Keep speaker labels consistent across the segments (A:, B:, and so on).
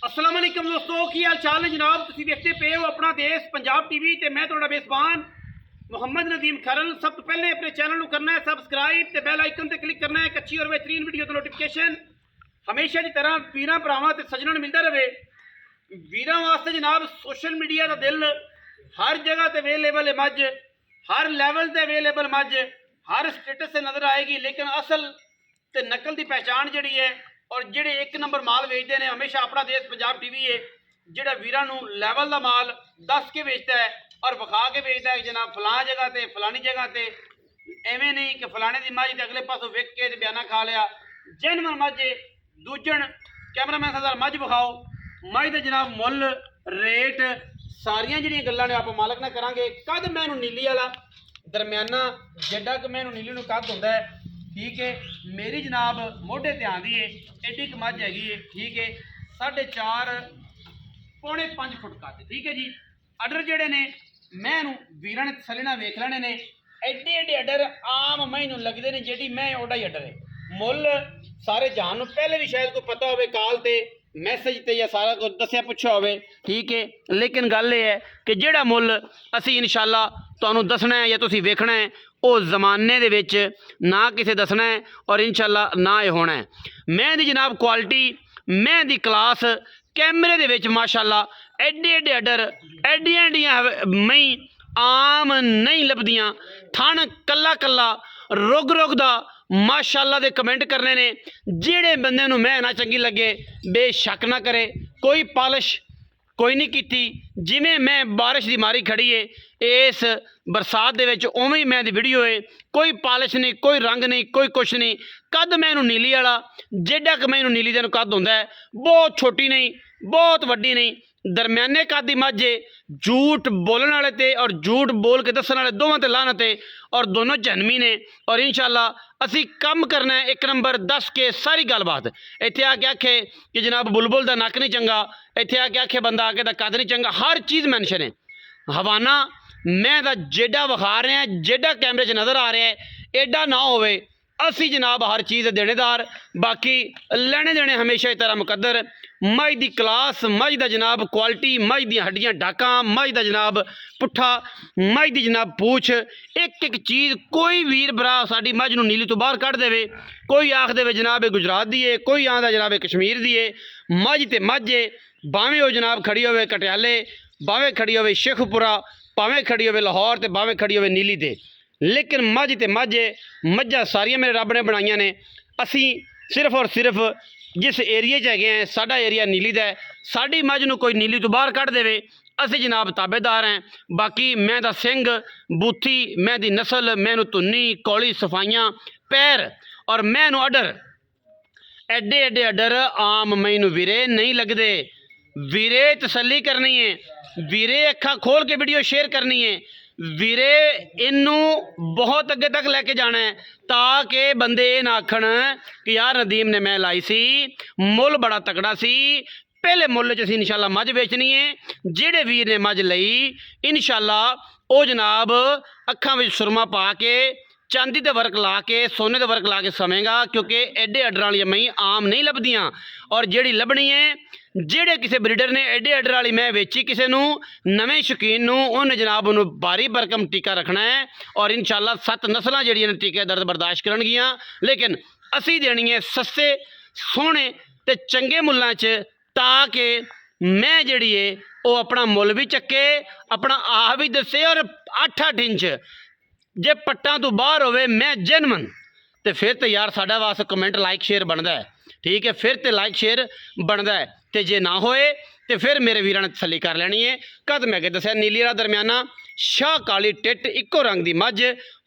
A: अस्सलाम वालेकुम दोस्तों, की हाल चाल है जनाब। तुसीं देखते पे हो अपना देश पंजाब टीवी ते मैं तुहाडा मेज़बान मुहम्मद नदीम खरल। सब तो पहले अपने चैनल को करना है सबसक्राइब ते बेल आइकन ते क्लिक करना है एक अच्छी और बेहतरीन वीडियो की नोटिफिकेशन हमेशा की तरह वीरां भरावां ते सज्जणां नूं मिलदा रहे। वीरां वास्ते जनाब सोशल मीडिया का दिल हर जगह ते अवेलेबल है मज, हर लैवल ते अवेलेबल मज, हर स्टेटस से नज़र आएगी। लेकिन असल ते नकल की पहचान जिहड़ी है और ਜਿਹੜੇ एक नंबर माल ਵੇਚਦੇ ਨੇ हमेशा अपना देश पंजाब टीवी है ਜਿਹੜਾ ਵੀਰਾਂ ਨੂੰ ਲੈਵਲ ਦਾ ਮਾਲ ਦੱਸ ਕੇ ਵੇਚਦਾ ਹੈ और ਵਿਖਾ ਕੇ ਵੇਚਦਾ ਹੈ ਜਨਾਬ ਫਲਾਂ ਜਗ੍ਹਾ ਤੇ ਫਲਾਣੀ ਜਗ੍ਹਾ ਤੇ। ਐਵੇਂ ਨਹੀਂ ਕਿ ਫਲਾਣੇ ਦੀ ਮੱਝ ਤੇ ਅਗਲੇ ਪਾਸੋਂ ਵਿਕ ਕੇ ਤੇ ਬਿਆਨਾ ਖਾ ਲਿਆ। ਜੈਨੂਅਨ ਮੱਝ ਦੂਜਣ ਕੈਮਰਾਮੈਨ ਸਾਹਿਬ ਮੱਝ ਵਿਖਾਓ। ਮੱਝ ਦਾ ਜਨਾਬ ਮੁੱਲ ਰੇਟ ਸਾਰੀਆਂ ਜਿਹੜੀਆਂ ਗੱਲਾਂ ਨੇ ਆਪਾਂ ਮਾਲਕ ਨਾਲ ਕਰਾਂਗੇ। ਕਦ ਮੈਨੂੰ ਨੀਲੀ ਵਾਲਾ ਦਰਮਿਆਨਾ ਜਿੱਡਾ ਕਿ ਮੈਨੂੰ ਨੀਲੀ ਨੂੰ कद ਹੁੰਦਾ है, ठीक है। मेरी जनाब मोढे ते आंदी है एडी क मझ हैगी है, ठीक है। 4.5 पौने 5 फुट कद, ठीक है जी। अडर जेडे ने मैं वीरां ने तसल्ली नाल वेख लेने ने। एडे एडे अडर आम मई नूं लगदे ने, जेडी मैं ओडा ही अडर है। मुੱਲ सारे जहान नूं पहले भी शायद कोई पता होवे, काल ते मैसेज ते या सारा कुछ दस्सिया पुछया होवे, ठीक है। लेकिन गल ये है कि जेड़ा मुੱਲ असी इंशाअल्लाह तुहानूं दसना है या तुसीं वेखना है ਉਹ ਜ਼ਮਾਨੇ ਦੇ ਵਿੱਚ ਨਾ ਕਿਸੇ ਦੱਸਣਾ ਹੈ और इंशाअल्लाह ना ਇਹ ਹੋਣਾ ਹੈ। ਮੈਂ ਦੀ ਜਨਾਬ ਕੁਆਲਿਟੀ, ਮੈਂ ਦੀ ਕਲਾਸ ਕੈਮਰੇ ਦੇ ਵਿੱਚ ਮਾਸ਼ਾਅੱਲਾ ਐਡੇ ਐਡੇ ਅਡਰ ਐਡੀਆਂ ਐਡੀਆਂ ਮਈ ਆਮ ਨਹੀਂ ਲੱਭਦੀਆਂ। ਥਣ ਕੱਲਾ ਕੱਲਾ ਰੁਗ ਰੁਗ ਦਾ ਮਾਸ਼ਾਅੱਲਾ ਦੇ ਕਮੈਂਟ ਕਰਨੇ ਨੇ। ਜਿਹੜੇ ਬੰਦੇ ਨੂੰ ਮੈਂ ਨਾ ਚੰਗੀ ਲੱਗੇ ਬੇਸ਼ੱਕ ਨਾ ਕਰੇ। ਕੋਈ ਪਾਲਿਸ਼ कोई नहीं की, जिमें मैं बारिश की मारी खड़ी है इस बरसात दे विच उवें ही मैं दी वीडियो है। कोई पालिश नहीं, कोई रंग नहीं, कोई कुछ नहीं। कद मैनू नीली वाला जेड़ा कि मैनू नीली का कद होंदा है, बहुत छोटी नहीं बहुत वड्डी नहीं, दरम्याने कद की मझ है। झूठ बोलने वाले ते और झूठ बोल के दसण वाले दोवां ते लानत है और दोनों जहनमी ने। और इंशाअल्लाह असी कम करना है एक नंबर दस के सारी गलबात। इत्थे आके आखे कि जनाब बुलबुल का नक नहीं चंगा, इत्थे आके आखे बंदा आके दा कद नहीं चंगा, हर चीज़ मैंशन है। हवाना मैं दा जेडा विखा रहा जेडा कैमरे च नज़र आ रहा है एडा ना होवे। असी जनाब हर चीज़ देनेदार, बाकी लेने देने हमेशा ही तरह मुकद्दर। मझ की क्लास, मझ का जनाब क्वालिटी, मझ दी हड्डियां डाका, मझ का जनाब पुट्ठा, मझ की जनाब पूछ, एक एक चीज़। कोई वीर भरा साडी मझ नूं नीली तो बाहर कढ़ देवे, कोई आख देवे जनाब गुजरात दी है, कोई आंदा जनाब कश्मीर दी है। मझ ते मझ है, भावें वो जनाब खड़ी होवे कटियाले, भावें खड़ी होवे शेखपुरा, भावें खड़ी होवे लाहौर, ते भावें खड़ी होवे नीली ते। लेकिन मझ ते मझ है, मझां सारियां मेरे रब ने बनाईयां ने। असी सिर्फ और सिर्फ जिस एरिए च हैगे हैं, साडा एरिया नीली दा है। साडी मझ नूं कोई नीली तो बाहर कढ़ देवे असी जनाब ताबेदार हैं। बाकी मैं दा सिंग बूथी, मैं दी नस्ल, मैनू धुन्नी कौली सफाइयां पैर और मैनू अडर एडे एडे अडर आम मैनू वीरे नहीं लगदे। वीरे तसल्ली करनी है, वीरे अखा खोल के वीडियो शेयर करनी है, वीरे इनू बहुत अगे तक लैके जाना है ताकि बंदे ये ना आखण कि यार नदीम ने मैं लाई सी, मुੱਲ बड़ा तगड़ा सी। पहले मुੱਲ च असीं इंशाअल्लाह मझ बेचनी है। जेड़े वीर ने मझ लई इंशाअल्लाह वो जनाब अखां विच सुरमा पा के चांदी दे वर्क ला के सोने दे वर्क ला के समेगा, क्योंकि एडे अडर वाली मई आम नहीं लभदियां। और जेड़ी लभनी है जेड़े किसी ब्रीडर ने एडे अडर वाली मैं वेची किसी नवे शौकीन नूं उन्हें जनाब उन्होंने बारी बरकम टीका रखना है। और इंशाअल्लाह 7 नस्लां जेड़ियां ने टीके दर्द बर्दाश्त करनगियां। लेकिन असी देनी है सस्ते सोहने ते चंगे मुल्लां च, ताकि मैं जिहड़ी है वो अपना मुੱਲ भी चक्के, अपना आ भी दसे। और 8-8 इंच जे पट्टां तो बाहर होवे मैं जेनवन तो फिर तो यार साडा वास्ते कमेंट लाइक शेयर बनता है, ठीक है। फिर तो लाइक शेयर बनता है, तो जे ना होए तो फिर मेरे वीरां ने तसल्ली कर लैनी है। कद मैं अगे दस्सिया नीली वाला दरम्याना शाह काली टिट इक्को रंग की मझ,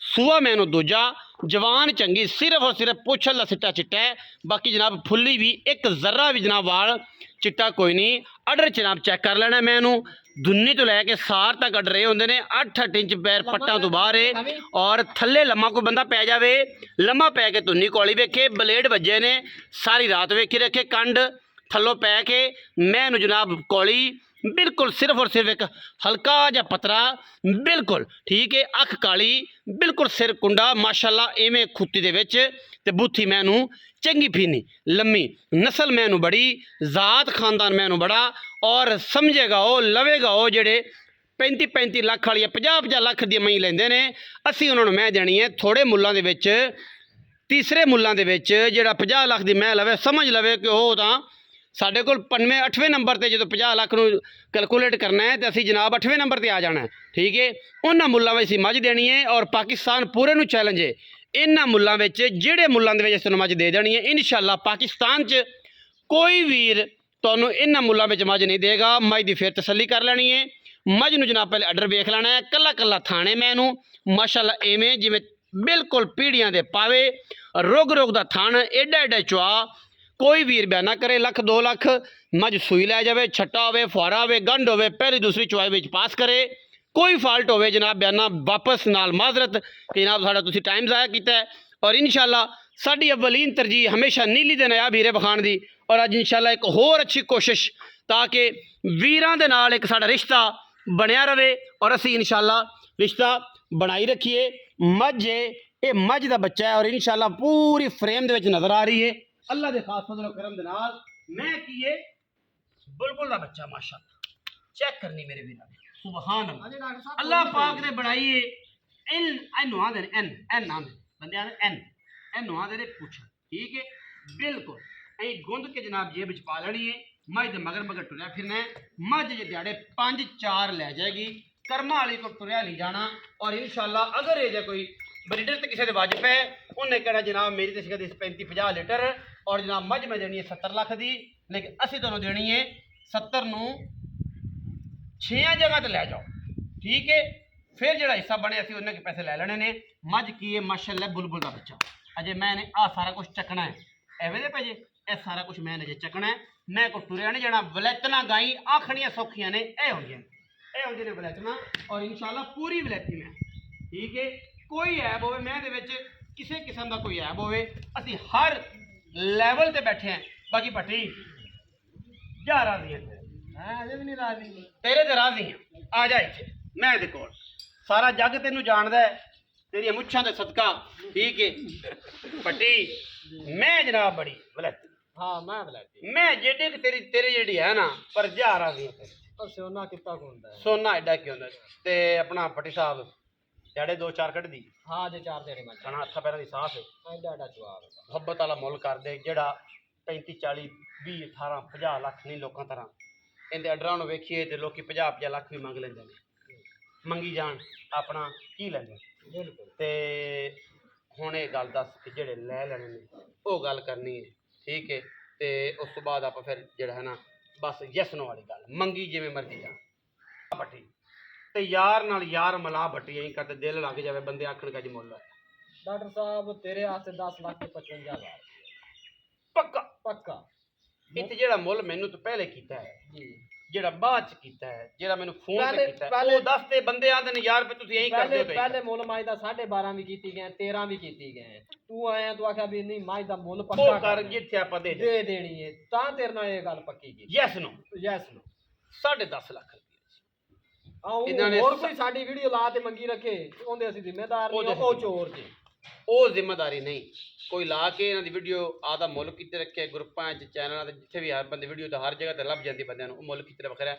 A: सूआ मैनू दूजा, जवान चंगी, सिर्फ और सिर्फ पुछल का सिट्टा चिट्टा है। बाकी जनाब फुल्ली भी एक जर्रा भी जनाब वाल चिट्टा कोई नहीं। अडर जनाब चेक कर लेना। मैनू धुन्नी तो लैके सार तक अडर रहे होंगे ने 8-8 इंच पैर पट्टा तो बाहर है। और थले लम्मा कोई बंदा पै जाए, लम्मा पै के धुन्नी कौली वेखे, ब्लेड वजे ने सारी रात वेखी रखे, कंड थलों पै के मैनू जनाब कौली बिल्कुल सिर्फ और सिर्फ एक हल्का जा पतरा बिल्कुल ठीक है, अख काली बिल्कुल, सिर कुंडा माशाल्लाह इवें खुत्ती दे विच ते बूथी मैनू चंगी फीनी लम्मी नस्ल मैनू बड़ी, जात खानदान मैनू बड़ा, और समझेगा वो लवेगा वो जेड़े 35-35 लाख वाली 50-50 लाख दी मई लेंदे ने, असी उन्होंने मैं देनी है थोड़े मुल्लां दे विच, तीसरे मुल्लां दे विच जेड़ा 50 लाख दी मैं लवे, समझ लवे कि वो तां साढ़े को 8वें नंबर पर जो 50 लाख नू कैलकुलेट करना है तो असी जनाब 8वें नंबर पर आ जाना है ठीक है। उन्होंने मुल्लां में असी मझ देनी है और पाकिस्तान पूरे नू चैलेंज है, इन्होंने मुल्लां में जेड़े मुल्लां दे विच मझ दे देनी है इंशाअल्लाह पाकिस्तान च कोई वीर तुहानू इन्होंने मुल्लां में मझ नहीं देगा। मझ की फिर तसली कर लेनी है, मझ नू जनाब पहले अडर वेख लेना है, कला कला थाने मैनू माशाअल्लाह इवें जिमें बिल्कुल पीढ़ियां दे पावे, रोग रोग दा थान एडा एडा चुआ, कोई वीर बयाना करे 1-2 लाख मझ सूई लै जाए, छट्टा होवे फुआरा होवे गंढ होवे पहली दूसरी चुआई विच पास करे, कोई फॉल्ट होवे जनाब बयाना वापस नाल माजरत कि जनाब साडा तुसीं टाइम ज़ाया कीता है। और इंशाअल्लाह साडी अव्वलीन तरजीह हमेशा नीली दे नायाब हीरे बखान दी, और अज इंशाअल्लाह एक होर अच्छी कोशिश ताकि वीरां दे नाल एक साडा रिश्ता बनया रवे और असी इंशाअल्लाह रिश्ता बनाई रखिए। मझ ये मझ दा बच्चा है और इंशाअल्लाह पूरी फ्रेम दे विच नज़र आ रही है अल्लाह दे खास फजल करम दे नाल। मैं कीए बुलबुल दा बच्चा माशाअल्लाह चेक करनी मेरे वीर सुभान अल्लाह, अल्लाह पाक ने बनाई है एन आंदे ने एन आंदे बंदे आंदे एन आंदे ने पूछ ठीक है बिल्कुल ऐ गुंद के जनाब जेब च पा लेनी है। मझ दे मगर मगर टुरया फिरना है, मझ जे दिहाड़े 5-4 लै जाएगी, कर्मा वाली को टुरया नहीं जाना। और इंशाअल्लाह अगर ये कोई ब्रीडर तो किसी वाजिब है उन्हें कहना जनाब मेरी तो सिखा 35-50 लीटर और जनाब मझ में देनी है 70 लाख की, लेकिन असी तुहानू देनी है 70 नू 6 जगह तो लै जाओ ठीक है। फिर जो हिस्सा बने असी उन्हें के पैसे लै लेने ने। मझ की है माशाअल्लाह बुलबुल का बच्चा, अजे मैंने आ सारा कुछ चकना है एवं दे भजे यह सारा कुछ मैंने अजे चकना है, मैं को टुरया नहीं जाना। वलैतना गाई आखनियां सौखियां ने यह होंगे ने वलैतना और इंशाअल्लाह पूरी वलैती में ठीक है। कोई ऐब हो मैं किसी किस्म का कोई ऐब हो असी हर लैवल ते बैठे हैं। बाकी भट्टी जा राजी है तेरे ते राजी हैं, आ जा इत्थे मैं दे कोल सारा जग तेनू जानदा है तेरी मुच्छां दे सदका ठीक है। भट्टी मैं जनाब बड़ी वलैती
B: हाँ मैं वलैती
A: मैं जेडी तेरी तेरी जेडी है ना पर जा राजी है
B: और सोना कितना होंदा है
A: सोना एडा क्यों होंदा ते अपना भट्टी साहब जड़े 2-4 कट दी
B: हाँ जे 4 देने मैं
A: खाना हत्था पैरां दी साफ है
B: एडा एडा जवाब
A: मुहब्बत वाला मुल कर दे जेड़ा 35-40-20-18-50 लाख नहीं लोगों तरह इनके अडरां नूं वेखीए ते लोकी 50-50 लाख भी मंग लेंदे ने, मंगी जान अपना की लैंदे
B: बिल्कुल।
A: ते हुण ये गल दस कि जेड़े लै लैने ने वो गल करनी है ठीक है। ते उस तो बाद आप फिर जेड़ा है ना बस यस नो वाली गल मंगी जिवें मर्जी जान भट्टी ते यार नाल यार मला भट्टी यहीं करते दिल लग जाए बंदे आखण का जी मुल है
B: डॉक्टर साहब तेरे वास्ते 10 लाख ते 55,000
A: पक्का
B: पक्का
A: इत्थे जेड़ा मुल मैनू तो पहले कीता है
B: जी
A: जेड़ा बाद च कीता है जेड़ा मैनू फोन
B: पहले-
A: पे कीता है
B: पहले-
A: वो दस ते बंदे आंदे ने यार पे तुसीं यहीं करदे
B: पहले
A: हो तो
B: पहले मुल माई दा 12.5 भी कीती गए 13 भी कीती गए तू आया तू आख्या भी नहीं माई दा मुल
A: वो
B: पक्का
A: कर
B: करना है,
A: जिथे आपां दे
B: दे देनी है तां तेरे नाल ये गल पक्की की
A: yes no
B: yes no
A: 10.5 lakh
B: आऊं
A: इन्हां ने
B: और कोई साडी वीडियो ला ते मंगी रखे ओंदे ਅਸੀਂ ਜ਼ਿੰਮੇਦਾਰ ਨਹੀਂ
A: ਉਹਦੇ
B: ਉਹ ਚੋਰ ਜੀ
A: वो जिम्मेदारी नहीं कोई ला के इन्हां दी वीडियो आदा मुल किते रखे ग्रुपां च चैनलां ते जिथे भी हर बंदे वीडियो तो हर जगह ते लभ जांदी बंदियां नूं मुल किते वखरा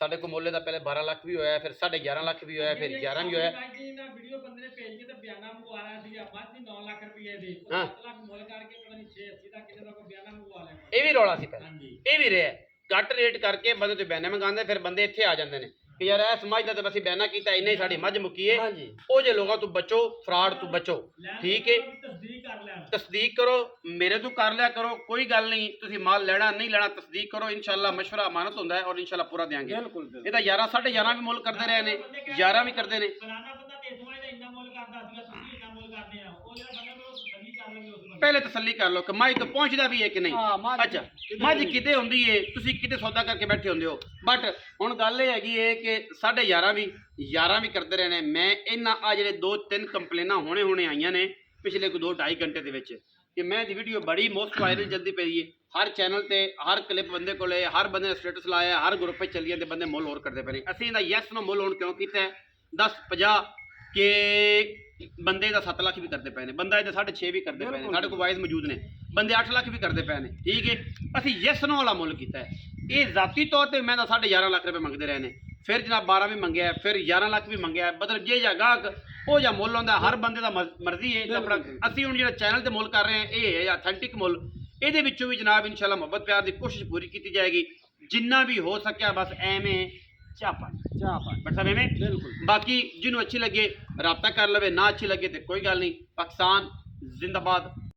A: साडे को मुल्ले दा पहले 12 लाख भी होया फिर 11.5 लाख भी होया फिर 11 भी होया
C: ਵੀਡੀਓ ਬੰਦੇ ਨੇ ਭੇਜ ਕੇ ਤੇ ਬਿਆਨਾ ਮੰਗਵਾ ਲਿਆ ਸੀਗਾ ਬਾਅਦ 9 ਲੱਖ ਰੁਪਏ ਦੇ
A: ਹਾਂ।
C: 7 ਲੱਖ ਮੁੱਲ ਕਰਕੇ ਪਤਾ ਨਹੀਂ 680 ਦਾ ਕਿੰਨੇ ਦਾ ਕੋਈ ਬਿਆਨਾ ਮੰਗਵਾ ਲਿਆ
A: ਇਹ ਵੀ ਰੌਲਾ ਸੀ ਪਹਿਲਾਂ
C: ਹਾਂਜੀ
A: ਇਹ ਵੀ ਰਿਹਾ ਘੱਟ ਰੇਟ ਕਰਕੇ ਬੰਦੇ ਤੋਂ ਬਿਆਨੇ ਮੰਗਾਉਂਦੇ ਫਿਰ ਬੰਦੇ ਇੱਥੇ ਆ ਜਾਂਦੇ ਨੇ ਕਿ ਯਾਰ ਇਹ ਸਮਝਦਾ ਤੇ ਅਸੀਂ ਬਿਆਨਾ ਕੀਤਾ ਇੰਨੇ ਹੀ ਸਾਡੀ ਮੱਝ ਮੁੱਕੀ ਹੈ
B: ਹਾਂਜੀ
A: ਉਹ ਜੇ ਲੋਕਾਂ ਤੋਂ ਬਚੋ ਫਰਾਡ ਤੋਂ ਬਚੋ ਠੀਕ ਹੈ।
C: ਤਸਦੀਕ ਕਰ ਲੈਣ
A: ਤਸਦੀਕ ਕਰੋ ਮੇਰੇ ਤੋਂ ਕਰ ਲਿਆ ਕਰੋ ਕੋਈ ਗੱਲ ਨਹੀਂ ਤੁਸੀਂ ਮਾਲ ਲੈਣਾ ਨਹੀਂ ਲੈਣਾ ਤਸਦੀਕ ਕਰੋ ਇਨਸ਼ਾਅੱਲਾ ਮਸ਼ਵਰਾ ਅਮਾਨਤ ਹੁੰਦਾ ਹੈ ਔਰ ਇਨਸ਼ਾਅੱਲਾ ਪੂਰਾ ਦੇਾਂਗੇ।
B: ਬਿਲਕੁਲ
A: ਇਹ ਤਾਂ 11 11.5 ਵੀ ਮੁੱਲ ਕਰਦੇ ਰਹੇ ਨੇ 11 ਵੀ ਕਰਦੇ ਨੇ
C: ਫਲਾਣਾ ਬੰਦਾ 300 ਦਾ ਇੰਨਾ ਮੁੱਲ ਕਰਦਾ ਸੀਗਾ ਤੁਸੀਂ ਇੰਨਾ ਮੁੱਲ ਕਰਦੇ ਆ ਉਹ ਜਿਹੜਾ ਬੰਦਾ ਕੋਲ ਤਸਦੀਕ ਕਰ ਲੈਂਗੇ ਉਸ ਬੰਦੇ
A: ਪਹਿਲੇ ਤਸੱਲੀ ਕਰ ਲਓ ਕਿ ਮਾਈ ਤੋਂ ਪਹੁੰਚਦਾ ਵੀ ਹੈ ਕਿ ਨਹੀਂ।
B: ਹਾਂ, ਮੱਝ
A: ਅੱਛਾ ਮੱਝ ਕਿਤੇ ਹੁੰਦੀ ਏ ਤੁਸੀਂ ਕਿਤੇ ਸੌਦਾ ਕਰਕੇ ਬੈਠੇ ਹੁੰਦੇ ਹੋ ਬਟ ਹੁਣ ਗੱਲ ਇਹ ਹੈਗੀ ਏ ਕਿ 11.5 ਵੀ 11 ਵੀ ਕਰਦੇ ਰਹੇ ਨੇ। ਮੈਂ ਇਹਨਾਂ ਆ ਜਿਹੜੇ 2-3 ਕੰਪਲੇਨਾਂ ਹੁਣੇ ਆਈਆਂ ਨੇ ਪਿਛਲੇ ਕੋਈ 2-2.5 ਘੰਟੇ ਦੇ ਵਿੱਚ ਕਿ ਮੈਂ ਦੀ ਵੀਡੀਓ ਬੜੀ ਮੋਸਟ ਵਾਇਰਲ ਜਲਦੀ ਪਈ ਏ ਹਰ ਚੈਨਲ ਤੇ ਹਰ ਕਲਿੱਪ ਬੰਦੇ ਕੋਲੇ, ਹਰ ਬੰਦੇ ਨੇ ਸਟੇਟਸ ਲਾਇਆ, ਹਰ ਗਰੁੱਪ 'ਚ ਚੱਲੀ ਜਾਂਦੇ ਬੰਦੇ ਮੁੱਲ ਹੋਰ ਕਰਦੇ ਪਏ ਨੇ। ਅਸੀਂ ਇਹਦਾ ਯੈਸ ਨੂੰ ਮੁੱਲ ਹੁਣ ਕਿਉਂ ਕੀਤਾ ਹੈ 10-50 ਕਿ ਬੰਦੇ ਦਾ 7 ਲੱਖ ਵੀ ਕਰਦੇ ਪਏ ਨੇ, ਬੰਦਾ ਇਹਦਾ 6.5 ਵੀ ਕਰਦੇ ਪਏ ਨੇ, ਸਾਡੇ ਕੋਲ ਵਾਈਜ਼ ਮੌਜੂਦ ਨੇ, ਬੰਦੇ 8 ਲੱਖ ਵੀ ਕਰਦੇ ਪਏ ਨੇ। ਠੀਕ ਹੈ, ਅਸੀਂ ਯੈਸ ਨੂੰ ਵਾਲਾ ਮੁੱਲ ਕੀਤਾ ਹੈ। ਇਹ ਜ਼ਾਤੀ ਤੌਰ ਤੇ ਮੈਂ ਤਾਂ 11.5 ਲੱਖ ਰੁਪਏ ਮੰਗਦੇ ਰਹੇ ਨੇ, ਫਿਰ ਜਨਾਬ 12 ਵੀ ਮੰਗਿਆ, ਫਿਰ 11 ਲੱਖ ਵੀ ਮੰਗਿਆ। ਮਤਲਬ ਜੇ ਜਾਂ ਗਾਹਕ ਉਹ ਜਾਂ ਮੁੱਲ ਹੁੰਦਾ, ਹਰ ਬੰਦੇ ਦਾ ਮਰਜ਼ੀ ਹੈ ਆਪਣਾ। ਅਸੀਂ ਹੁਣ ਜਿਹੜਾ ਚੈਨਲ ਤੇ ਮੁੱਲ ਕਰ ਰਹੇ ਹਾਂ ਇਹ ਹੈ ਆਥੈਂਟਿਕ ਮੁੱਲ। ਇਹਦੇ ਵਿੱਚੋਂ ਵੀ ਜਨਾਬ ਇਨਸ਼ਾਅੱਲਾ ਮੁਹੱਬਤ ਪਿਆਰ ਦੀ ਕੋਸ਼ਿਸ਼ ਪੂਰੀ ਕੀਤੀ ਜਾਏਗੀ ਜਿੰਨਾ ਵੀ ਹੋ ਸਕਿਆ। ਬਸ ਐਵੇਂ ਚਾਪਾ ਬਟ ਸਾਹਿਬ ਐਵੇਂ
B: ਬਿਲਕੁਲ।
A: ਬਾਕੀ ਜਿਹਨੂੰ ਅੱਛੀ ਲੱਗੇ ਰਾਬਤਾ ਕਰ ਲਵੇ, ਨਾ ਅੱਛੀ ਲੱਗੇ ਤੇ ਕੋਈ ਗੱਲ ਨਹੀਂ। ਪਾਕਿਸਤਾਨ ਜ਼ਿੰਦਾਬਾਦ,